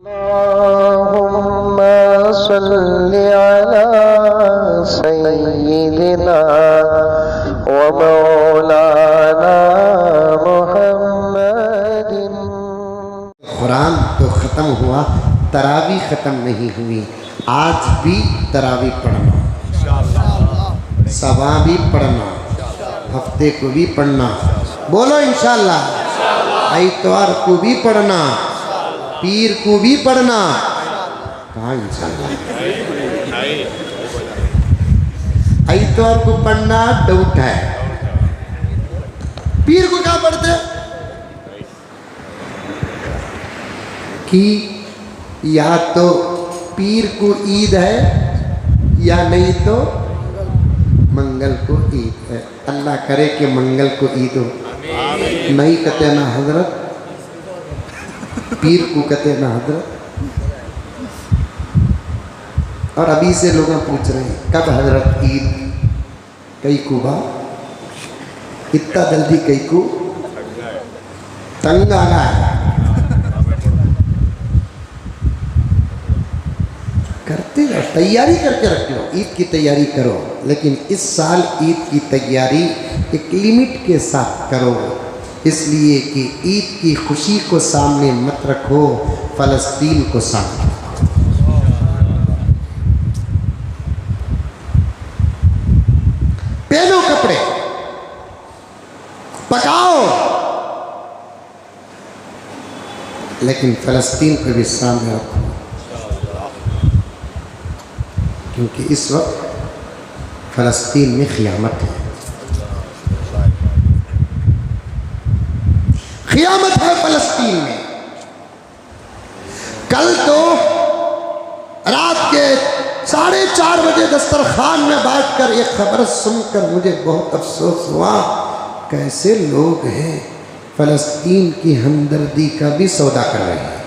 अल्लाहुम्मा सल्लि अला सय्यिदिना व मौलाना मुहम्मदिन। कुरान तो ख़त्म हुआ, तरावी ख़त्म नहीं हुई। आज भी तरावी पढ़ना, सबा भी पढ़ना, हफ्ते को भी पढ़ना। बोलो इंशाअल्लाह। आइतवार को भी पढ़ना, पीर को भी पढ़ना। कहाँ इंशाअल्लाह? आइतवार को पढ़ना डाउट है, पीर को क्या पढ़ते कि या तो पीर को ईद है या नहीं तो मंगल को ईद है। अल्लाह करे कि मंगल को ईद हो। नहीं कहते ना हजरत, पीर को कहते ना हजरत। और अभी से लोग पूछ रहे हैं कब हजरत ईद? कई को बा इतना जल्दी कई को तंग आ रहा है। करते जाओ, तैयारी करके रख लो, ईद की तैयारी करो। लेकिन इस साल ईद की तैयारी एक लिमिट के साथ करो, इसलिए कि ईद की खुशी को सामने मत रखो, फ़लस्तीन को सामने। पहनो कपड़े, पकाओ, लेकिन फ़लस्तीन को भी सामने रखो, क्योंकि इस वक्त फ़लस्तीन में क़यामत है। क़यामत है फ़लस्तीन में। कल तो रात के 4:30 बजे दस्तरखान में बैठकर एक खबर सुनकर मुझे बहुत अफसोस हुआ। कैसे लोग हैं फ़लस्तीन की हमदर्दी का भी सौदा कर रहे हैं।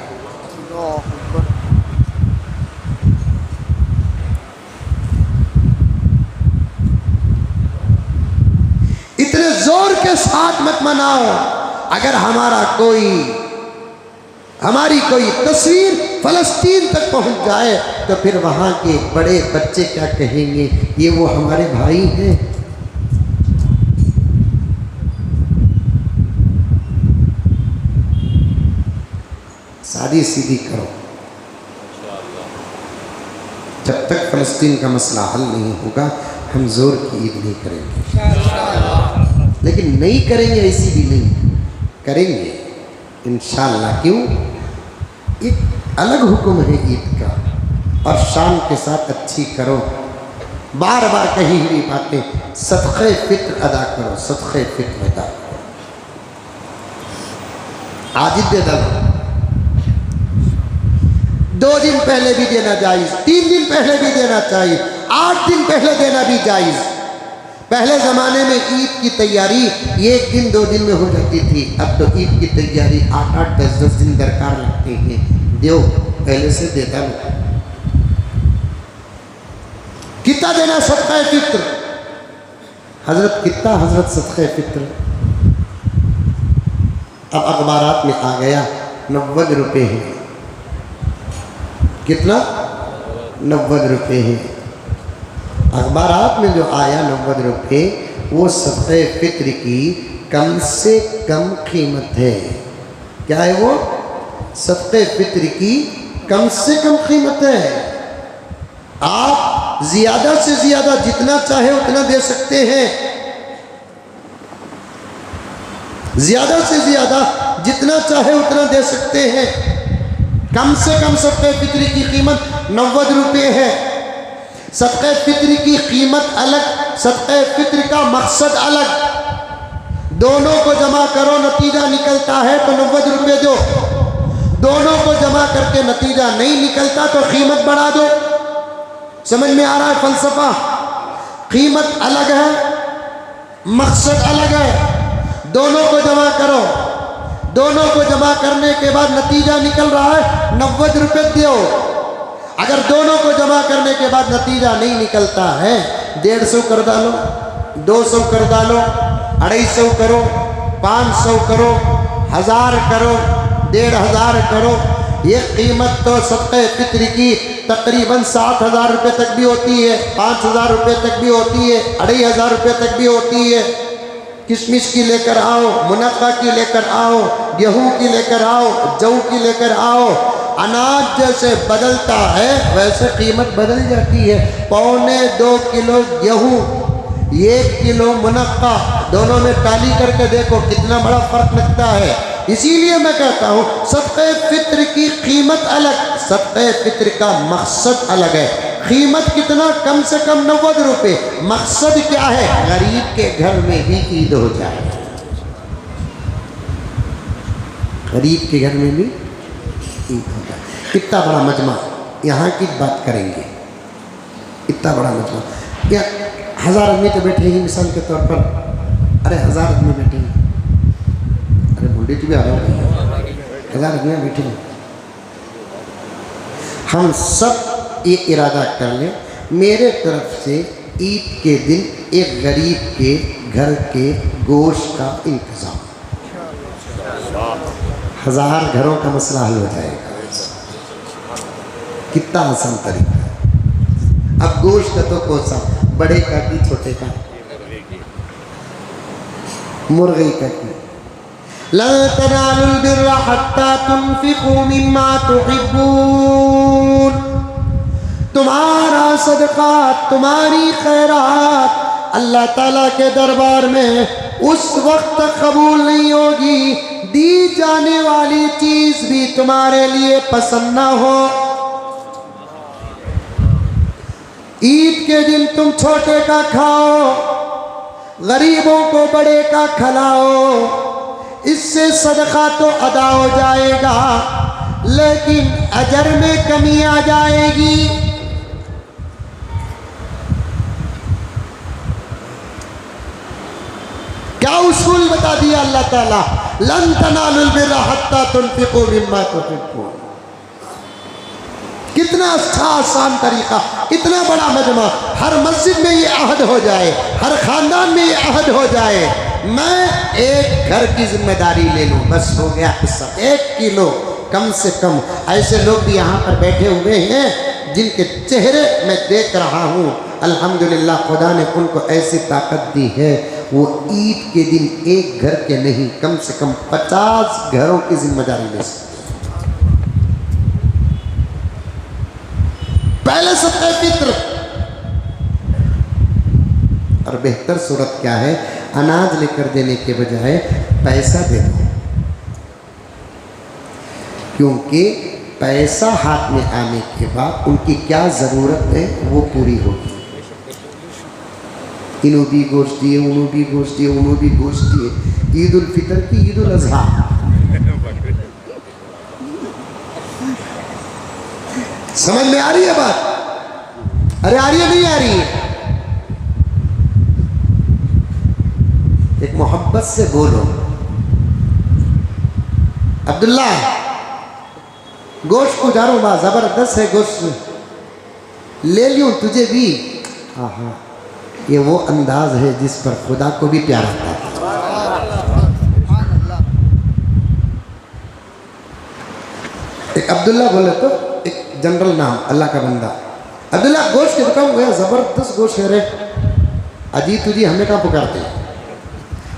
इतने जोर के साथ मत मनाओ। अगर हमारी कोई तस्वीर फ़लस्तीन तक पहुंच जाए तो फिर वहां के बड़े बच्चे क्या कहेंगे, ये वो हमारे भाई हैं। शादी सीधी करो। जब तक फ़लस्तीन का मसला हल नहीं होगा हम जोर की ईद नहीं करेंगे। लेकिन नहीं करेंगे ऐसी भी नहीं, करेंगे इंशाअल्लाह। क्यों? एक अलग हुक्म है ईद का, और शान के साथ अच्छी करो। बार बार कही हुई बातें, सदक़े फ़ित्र अदा करो, सदक़े फ़ित्र अदा करो। आज दे दो, 2 दिन पहले भी देना जायज़, 3 दिन पहले भी देना चाहिए, 8 दिन पहले देना भी जायज़। पहले ज़माने में ईद की तैयारी 1 दिन 2 दिन में हो जाती थी, अब तो ईद की तैयारी 8-8, 10-10 दिन दरकार लगते हैं। दो पहले से देता लो। कितना देना सदक़े फ़ित्र? हजरत कितना हजरत सदक़े फ़ित्र? अब अखबारात में आ गया 90 रुपये हैं। कितना? 90 रुपये हैं। अखबारात में जो आया 90 रुपये, वो सदक़े फ़ित्र की कम से कम कीमत है। क्या है वो? सदक़े फ़ित्र की कम से कम कीमत है। आप ज़्यादा से ज़्यादा जितना चाहे उतना दे सकते हैं, ज़्यादा से ज़्यादा जितना चाहे उतना दे सकते हैं। कम से कम सदक़े फ़ित्र की कीमत 90 रुपये है। सदक़े फ़ित्र की कीमत अलग, सदक़े फ़ित्र का मकसद अलग। दोनों को जमा करो, नतीजा निकलता है तो 90 रुपये दो। दोनों को जमा करके नतीजा नहीं निकलता तो कीमत बढ़ा दो। समझ में आ रहा है फ़लसफ़ा? कीमत अलग है, मकसद अलग है। दोनों को जमा करो, दोनों को जमा करने के बाद नतीजा निकल रहा है 90 रुपये दो। अगर दोनों को जमा करने के बाद नतीजा नहीं निकलता है, 150 कर डालो, 200 कर डालो, 250 करो, 500 करो, 1000 करो, 1500 करो, ये कीमत तो सदक़े फित्र की तकरीबन 7,000 रुपये तक भी होती है, 5,000 रुपये तक भी होती है, 2,500 रुपये तक भी होती है। किशमिश की लेकर आओ, मुनक्का की लेकर आओ, गेहूँ की लेकर आओ, जौ की लेकर आओ। अनाज जैसे बदलता है वैसे कीमत बदल जाती है। 1.25 किलो गेहूँ, 1 किलो मुनक्का, दोनों में टाली करके देखो कितना बड़ा फर्क लगता है। इसीलिए मैं कहता हूँ सदक़े फित्र की कीमत अलग, सदक़े फित्र का मकसद अलग है। कीमत कितना? कम से कम 90 रुपये। मकसद क्या है? गरीब के घर में भी ईद हो जाए, गरीब के घर में भी ईद हो जाए। कितना बड़ा मजमा, यहाँ की बात करेंगे, इतना बड़ा मजमा। क्या 1000 आदमी तो बैठे ही मिसाल के तौर पर, अरे 1000 आदमी बैठे हैं, अरे बुढ़ी भी आ रहे हो, 1000 आदमी बैठे हैं। हम सब ये इरादा कर लें, मेरे तरफ से ईद के दिन एक गरीब के घर के गोश्त का इंतज़ाम, 1000 घरों का मसला हल हो जाएगा। कितना आसान तरीका है। अब गोश्त का तो कौन सा, बड़े का कि छोटे का, मुर्गी का कि ला तनालुल बिर्रा हत्ता तुनफिकू मिम्मा तुहिब्बून। तुम्हारा सदका, तुम्हारी खैरात अल्लाह ताला के दरबार में उस वक्त कबूल नहीं होगी दी जाने वाली चीज भी तुम्हारे लिए पसंद ना हो। ईद के दिन तुम छोटे का खाओ, गरीबों को बड़े का खिलाओ, इससे सदका तो अदा हो जाएगा लेकिन अजर में कमी आ जाएगी। क्या उसूल बता दिया अल्लाह ताला, लन तनालुल बिर्रा हत्ता तुनफिकू मिम्मा तुहिब्बून। कितना अच्छा आसान तरीका, इतना बड़ा मजमा, हर मस्जिद में ये अहद हो जाए, हर खानदान में ये अहद हो जाए, मैं एक घर की जिम्मेदारी ले लूँ, बस हो गया किस्सा। 1 किलो कम से कम। ऐसे लोग भी यहाँ पर बैठे हुए हैं जिनके चेहरे मैं देख रहा हूँ, अल्हम्दुलिल्लाह खुदा ने उनको ऐसी ताकत दी है, वो ईद के दिन एक घर के नहीं कम से कम 50 घरों की जिम्मेदारी ले सकते। पहले सदक़े फित्र। और बेहतर सूरत क्या है, अनाज लेकर देने के बजाय पैसा दे दो, क्योंकि पैसा हाथ में आने के बाद उनकी क्या ज़रूरत है वो पूरी होगी। इन्हों भी गोश्त दिए, उन्हों भी गोश्त दिए, उन्हों भी गोश्त दिए। ईद उल फितर की ईद उल अज़हा, समझ में आ रही है बात? अरे आ रही है नहीं आ रही है? एक मोहब्बत से बोलो, अब्दुल्ला गोश्त को जा रहा हूँ, बा जबरदस्त है गोश्त, ले लियो तुझे भी। हाँ हाँ, ये वो अंदाज है जिस पर खुदा को भी प्यार आता है। एक अब्दुल्ला बोले तो एक जनरल नाम, अल्लाह का बंदा, अब्दुल्ला गोश्त की दुकान गया, जबरदस्त गोश्त है रे। अजी तुझी हमें कहाँ पुकारते हैं,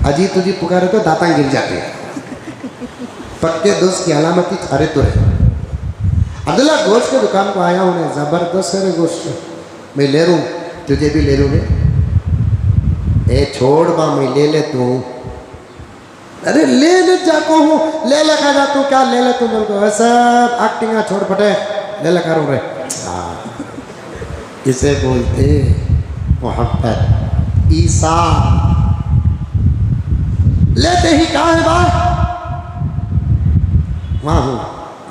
अजी तुझी पुकारे तो दाता गिर जाते हैं, पक्के दोस्त की अलामती थारे तो है। अब्दुल्ला गोश्त की दुकान को आया हूँ, जबरदस्त है रे गोश्त, मैं ले लूँ, तुझे भी ले लूँ। ए छोड़ बा, मैं ले ले तू। अरे ले ले जाको हूँ, ले ले का जा तू, क्या ले ले तू मेरे को, सब एक्टिंग छोड़ फटे, ले ले करूँ रे। इसे बोलते मोहब्बत। ईसा लेते ही कहाँ है बा, वहाँ हूँ,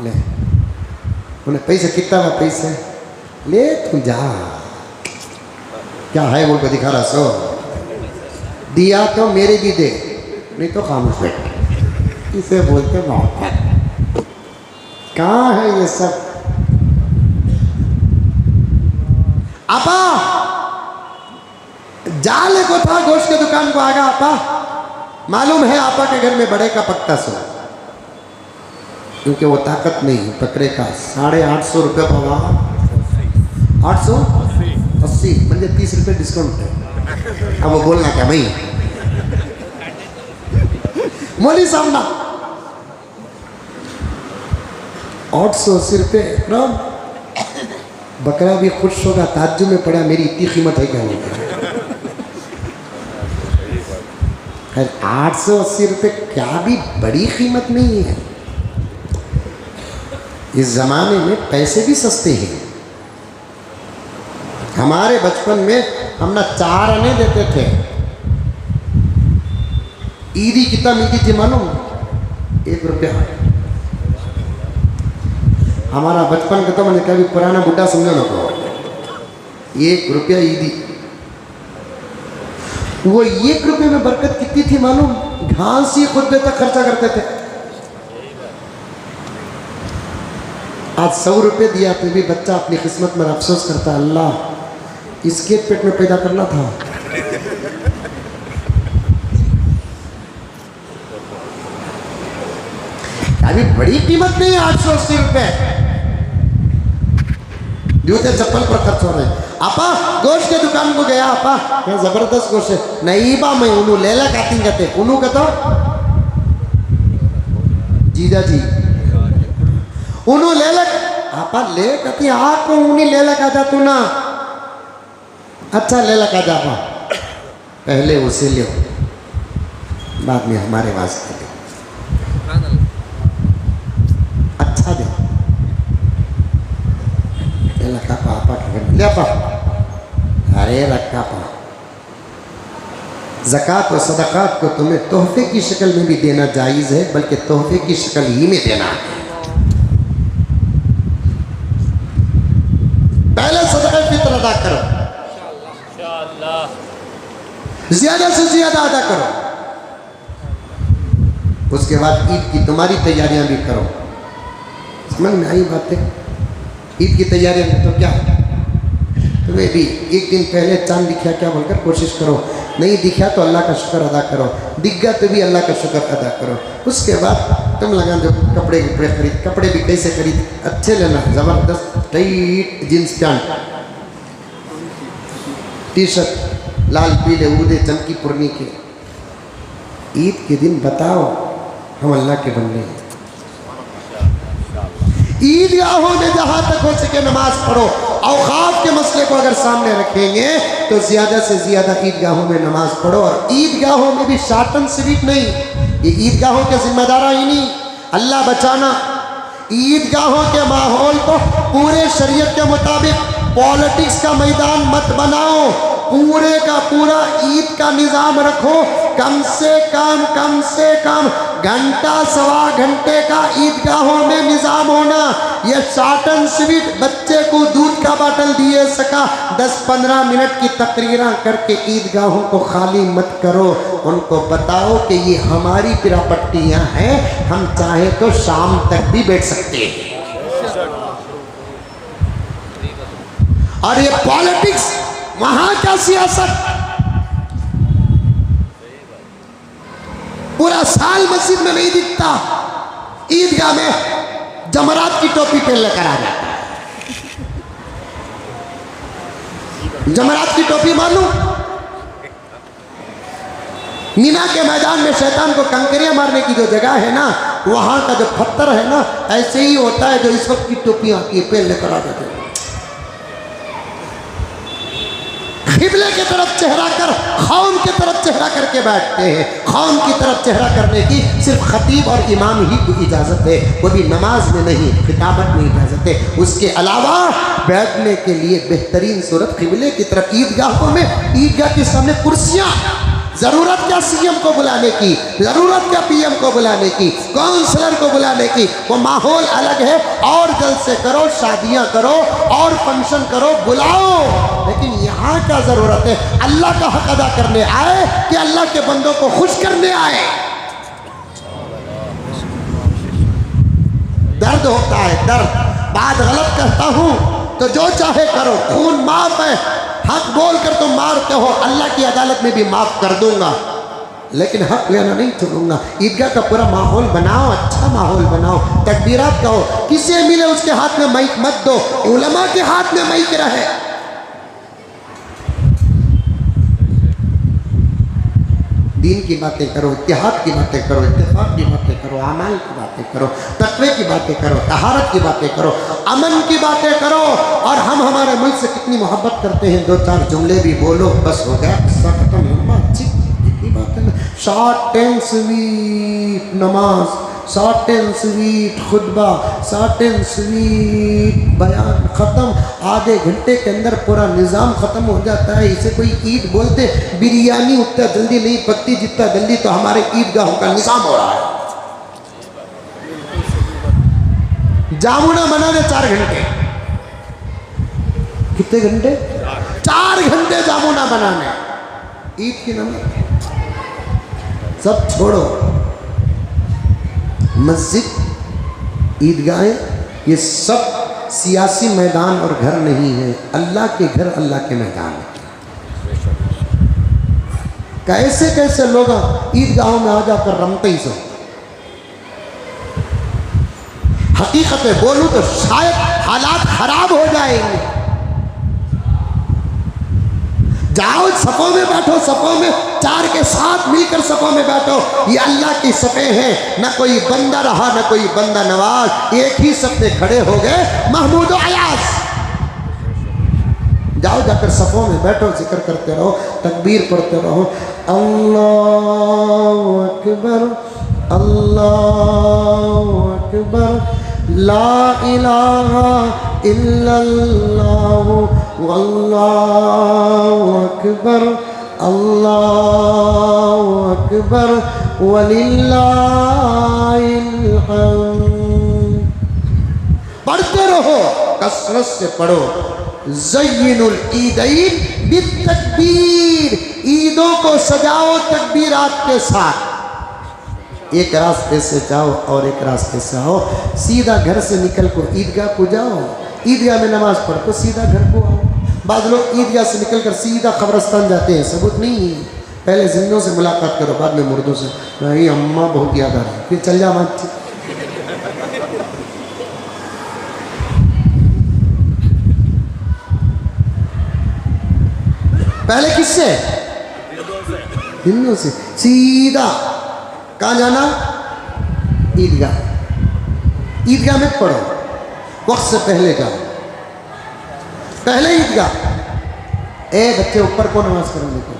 ले उन्हें पैसे कितना बा, पैसे ले तू जा, क्या है बोल को दिखा रहा सो, दिया तो मेरे भी दे, नहीं तो खामोश बैठ। इसे बोलते मोहब्बत। कहाँ है ये सब? आपा जाले को था, गोश्त की दुकान को आगा, आपा मालूम है आपा के घर में बड़े का पक्का सो, क्योंकि वो ताकत नहीं बकरे का। 850 रुपये पावा, 880 म्हणजे 30 रुपये डिस्काउंट है। अब वो बोलना क्या भाई मोली सामना 880 रुपये ना, बकरा भी खुश होगा, ताज्जुब में पड़ा मेरी इतनी कीमत है क्या होगा। 880 रुपये क्या भी बड़ी कीमत नहीं है। इस जमाने में पैसे भी सस्ते हैं। हमारे बचपन में हम ना 4 आने देते थे। ईदी कितना मिलती थी मालूम? 1 रुपया। हमारा बचपन का तो मैंने कभी पुराना बुढ़ा समझो ना को, 1 रुपया ईदी। वो 1 रुपये में बरकत कितनी थी मालूम? घास ही खुतबे तक खर्चा करते थे। आज 100 रुपये दिया तो भी बच्चा अपनी किस्मत में अफसोस करता, अल्लाह इसके पेट में पैदा करना था। अभी बड़ी कीमत नहीं है 880 रुपये। जूते चप्पल पर खर्च हो रहे हैं। आपा गोश्त के दुकान को गया, आपा क्या जबरदस्त गोश्त है। नहीं बा मैं उन्हों लेला काटिंग कहते उन्हों कहता जीजा जी उन्हों लेला आपा ले कहती आपको उन्हीं लेला का जा तू ना। अच्छा लेला का जा पा, पहले उसे ले बाद में हमारे वास्ते ले। अच्छा दे लेला का आपा ले पा। अरे रखा पा। ज़कात और सदक़ात को तुम्हें तोहफे की शक्ल में भी देना जायज़ है, बल्कि तोहफे की शक्ल ही में देना है। पहले सदक़ा फ़ितर अदा करो, ज़्यादा से ज़्यादा अदा करो। उसके बाद ईद की तुम्हारी तैयारियां भी करो। समझ में आई बातें? ईद की तैयारियां में तो क्या तुम्हें भी एक दिन पहले चांद दिखा क्या बोलकर कोशिश करो, नहीं दिखा तो अल्लाह का शुक्र अदा करो, दिख गया तो भी अल्लाह का शुक्र अदा करो। उसके बाद तुम लगा जो कपड़े खरीद, कपड़े भी कैसे खरीद, अच्छे लेना, ज़बरदस्त tight jeans pant, T shirt लाल पीले उदे चमकी पुरनी के। ईद के दिन बताओ हम अल्लाह के बंदे हैं। ईदगाहों में जहाँ तक हो सके नमाज पढ़ो। औकात के मसले को अगर सामने रखेंगे तो ज़्यादा से ज़्यादा ईदगाहों में नमाज पढ़ो। और ईदगाहों में भी शार्ट एंड स्वीट नहीं, ये ईदगाहों के जिम्मेदार ही नहीं, अल्लाह बचाना। ईदगाहों के माहौल को पूरे शरीयत के मुताबिक पॉलिटिक्स का मैदान मत बनाओ, पूरे का पूरा ईद का निज़ाम रखो। कम से कम घंटा सवा घंटे का ईदगाहों में निज़ाम होना। ये शॉर्ट एंड स्वीट बच्चे को दूध का बाटल दिए सका 10-15 मिनट की तकरीरें करके ईदगाहों को खाली मत करो। उनको बताओ कि ये हमारी पिरापट्टियाँ हैं, हम चाहे तो शाम तक भी बैठ सकते हैं। और ये पॉलिटिक्स, वहाँ का सियासत, पूरा साल मस्जिद में नहीं दिखता, ईदगाह में जमरात की टोपी पहन लेकर आ जाता है। जमरात की टोपी मालूम? मीना के मैदान में शैतान को कंकरियां मारने की जो जगह है ना, वहां का जो पत्थर है ना, ऐसे ही होता है जो इस वक्त की टोपी आती है, पहन लेकर आ जाते हैं। किबले की तरफ चेहरा कर, कौम की तरफ चेहरा करके बैठते हैं। कौम की तरफ चेहरा करने की सिर्फ खतीब और इमाम ही को इजाज़त है, वो भी नमाज में नहीं, खिताबत में इजाज़त है। उसके अलावा बैठने के लिए बेहतरीन सूरत किबले की तरफ। ईदगाहों में, ईदगाह के सामने कुर्सियाँ, ज़रूरत क्या सीएम को बुलाने की, ज़रूरत क्या पीएम को बुलाने की, काउंसलर को बुलाने की, वो माहौल अलग है। और जलसे करो, शादियाँ करो और फंक्शन करो, बुलाओ, लेकिन यहाँ क्या ज़रूरत है? अल्लाह का हक अदा करने आए कि अल्लाह के बंदों को खुश करने आए? दर्द होता है, दर्द। बात गलत कहता हूँ तो जो चाहे करो, खून माफ है, हक बोल कर तुम मारते हो, अल्लाह की अदालत में भी माफ कर दूंगा। लेकिन हक लेना नहीं छोड़ूंगा। ईदगाह का पूरा माहौल बनाओ, अच्छा माहौल बनाओ, तकबीरात कहो, किसे मिले उसके हाथ में माइक मत दो, उलमा के हाथ में माइक रहे। दीन की बातें करो, इत्तेहाद की बातें करो, इत्तेफाक की बातें करो, अमाल की बातें करो, तकवे की बातें करो, तहारत की बातें करो, अमन की बातें करो। और हम हमारे मुल्क से कितनी मोहब्बत करते हैं, 2-4 जुमले भी बोलो, बस हो गया, किस्सा खत्म। लंबा अच्छी कितनी बात है, शॉर्ट एंड स्वीट नमाज, शॉर्ट एंड स्वीट खुतबा, शॉर्ट एंड स्वीट बयान, ख़त्म। आधे घंटे के अंदर पूरा निज़ाम ख़त्म हो जाता है। इसे कोई ईद बोलते, बिरयानी उतना जल्दी नहीं पकती जितना जल्दी तो हमारे ईदगाहों का निज़ाम हो रहा है। जामुना बनाने 4 घंटे, कितने घंटे? 4 घंटे जामुना बनाने। ईद की नमाज सब छोड़ो, मस्जिद, ईदगाहें, ये सब सियासी मैदान और घर नहीं है, अल्लाह के घर, अल्लाह के मैदान है। कैसे कैसे लोग ईदगाहों में आ जाकर रमते ही सो। हकीकत में बोलूं तो शायद हालात खराब हो जाएंगे। जाओ सफ़ों में बैठो, सफ़ों में 4 के साथ मिलकर सफ़ों में बैठो। ये अल्लाह की सफ़ें हैं, न कोई बंदा रहा न कोई बंदा नवाज, एक ही सफ़ में खड़े हो गए महमूद अयाज। जाओ जाकर सफ़ों में बैठो, जिक्र करते रहो, तकबीर पढ़ते रहो, अल्लाहु अकबर, अल्लाहु अकबर, ला इलाहा इल्लल्लाहु वल्लाहु अकबर, अल्लाहु अकबर वलिल्लाहिल हम्द। पढ़ते रहो, कसरत से पढ़ो। ज़य्यिनुल ईदैन बित्तकबीर, ईदों को सजाओ तकबीरात के साथ। एक रास्ते से जाओ और एक रास्ते से आओ, सीधा घर से निकल को ईदगाह को जाओ, ईदगाह में नमाज पढ़ को सीधा घर को आओ। बाद लोग ईदगाह से निकल कर सीधा कब्रिस्तान जाते हैं, सबूत नहीं है। पहले जिंदों से मुलाकात करो, बाद में मुर्दों से। भाई अम्मा बहुत याद आ रही है, फिर चल जा मत। पहले किससे? हिंदुओं से। सीधा कहाँ जाना? ईदगाह। ईदगाह में पढ़ो, वक्त से पहले जाओ, पहले ईदगाह। बच्चे ऊपर को नमाज करने को,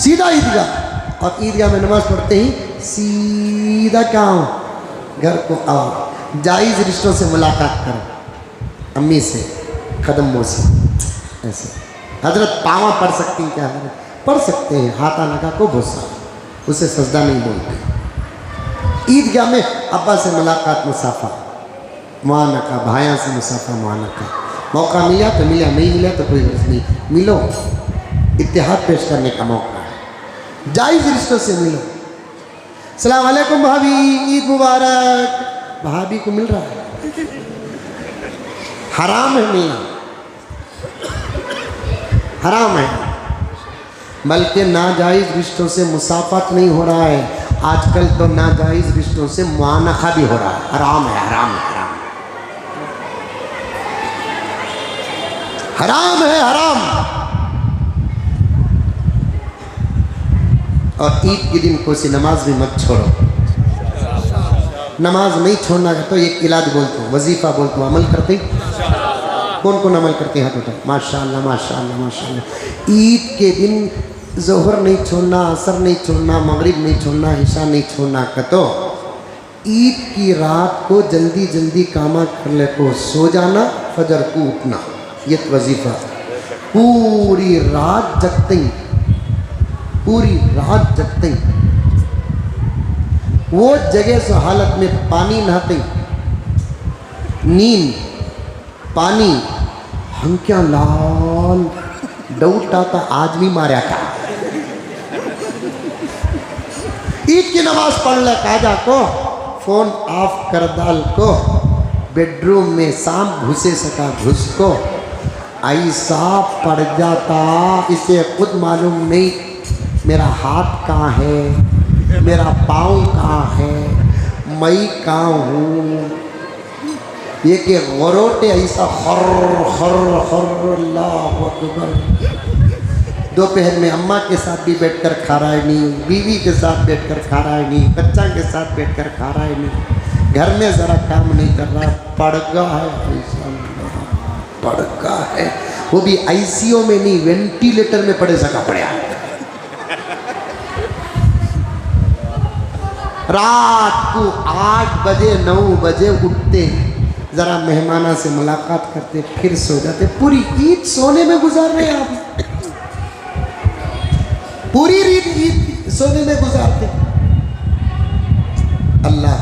सीधा ईदगाह। और ईदगाह में नमाज पढ़ते ही सीधा क्या हो, घर को आओ। जायज़ रिश्तों से मुलाकात करो, अम्मी से, खदमों से, ऐसे। हजरत पावा पढ़ सकती हैं क्या? पढ़ सकते हैं, हाथा लगा को भूसा, उसे सजदा नहीं बोलते। ईदगाह में अब्बा से मुलाकात, मुसाफा, मुआनका, भाया से मुसाफा, मुआनका। मौका मिला तो मिला, नहीं मिला तो कोई बात नहीं, मिलो। इत्तेहाद पेश करने का मौका है, जायज़ रिश्तों से मिलो। सलाम अलैकुम भाभी, ईद मुबारक। भाभी को मिल रहा है, हराम है मिलना, हराम है। बल्कि नाजायज़ रिश्तों से मुसाफत नहीं हो रहा है, आजकल तो नाजायज़ रिश्तों से मुआनका भी हो रहा है। हराम है, हराम है, हराम, हराम है, हराम। और ईद के दिन कोई सी नमाज भी मत छोड़ो। नमाज नहीं छोड़ना है तो एक इलाज बोलता हूँ, वजीफ़ा बोलता हूँ, अमल करते? कौन कौन अमल करते हैं? हाथ उठाओ। माशाअल्लाह, माशाअल्लाह, माशाअल्लाह। ईद के दिन ज़ोहर नहीं छोड़ना, असर नहीं छोड़ना, मगरिब नहीं छोड़ना, इशा नहीं छोड़ना। तो ईद की रात को जल्दी जल्दी कामा कर ले को सो जाना, फजर को उठना, ये वजीफ़ा। पूरी रात जगते ही, पूरी रात जगते ही, वो जगह से हालत में पानी नहाते, नींद, पानी, हम क्या लाल डाउट आता, आज भी मारा क्या? ईद की नमाज पढ़ ले, काजा को फोन ऑफ कर डाल को, बेडरूम में सांप घुसे सका घुस को, ऐसा पड़ जाता इसे खुद मालूम नहीं मेरा हाथ कहाँ है, मेरा पाँव कहाँ है, मैं कहाँ हूँ। ये कि गरोटे ऐसा खर खर खर, अल्लाह अकबर। दोपहर में अम्मा के साथ भी बैठकर खा रहा है नहीं, बीवी के साथ बैठकर खा रहा है नहीं, बच्चा के साथ बैठकर खा रहा है नहीं, घर में ज़रा काम नहीं कर रहा, पड़गा है, ऐसा पड़गा है, वो भी आईसीयू में नहीं, वेंटिलेटर में पड़े सका पड़ा। रात को 8 बजे 9 बजे उठते, ज़रा मेहमाना से मुलाकात करते, फिर सो जाते। पूरी ईद सोने में गुजार रहे हैं आप, पूरी ईद सोने में गुजारते। अल्लाह,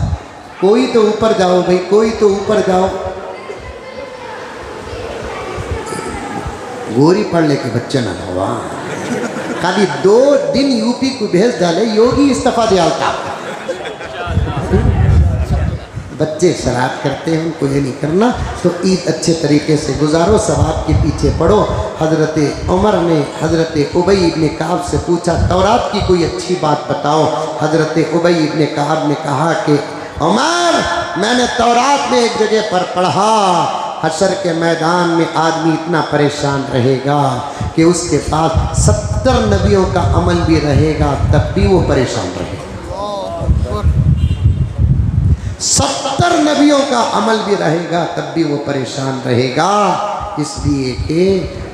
कोई तो ऊपर जाओ भाई, कोई तो ऊपर जाओ। गोरी पढ़ लेके बच्चे ना भवा, खाली 2 दिन यूपी को भेज डाले, योगी इस्तीफा दिया। बच्चे शरारत करते हैं, उनको ये नहीं करना। तो ईद अच्छे तरीके से गुजारो, सवाब के पीछे पढ़ो। हज़रत उमर ने हज़रत उबई इब्ने काब से पूछा, तौरात की कोई अच्छी बात बताओ। हज़रत उबई इब्ने काब ने कहा कि उमर, मैंने तौरात में एक जगह पर पढ़ा, हशर के मैदान में आदमी इतना परेशान रहेगा कि उसके पास 70 नबियों का अमल भी रहेगा, तब भी वो परेशान रहेगा। 70 नबियों का अमल भी रहेगा, तब भी वो परेशान रहेगा, इसलिए कि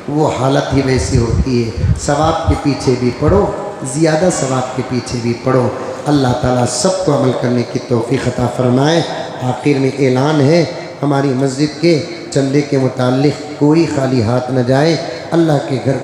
वो हालत ही वैसी होती है। सवाब के पीछे भी पढ़ो, ज़्यादा सवाब के पीछे भी पढ़ो। अल्लाह ताला सबको अमल करने की तौफीक अता फरमाए। आखिर में ऐलान है, हमारी मस्जिद के चंदे के मुताल्लिक़ कोई खाली हाथ न जाए। अल्लाह के घर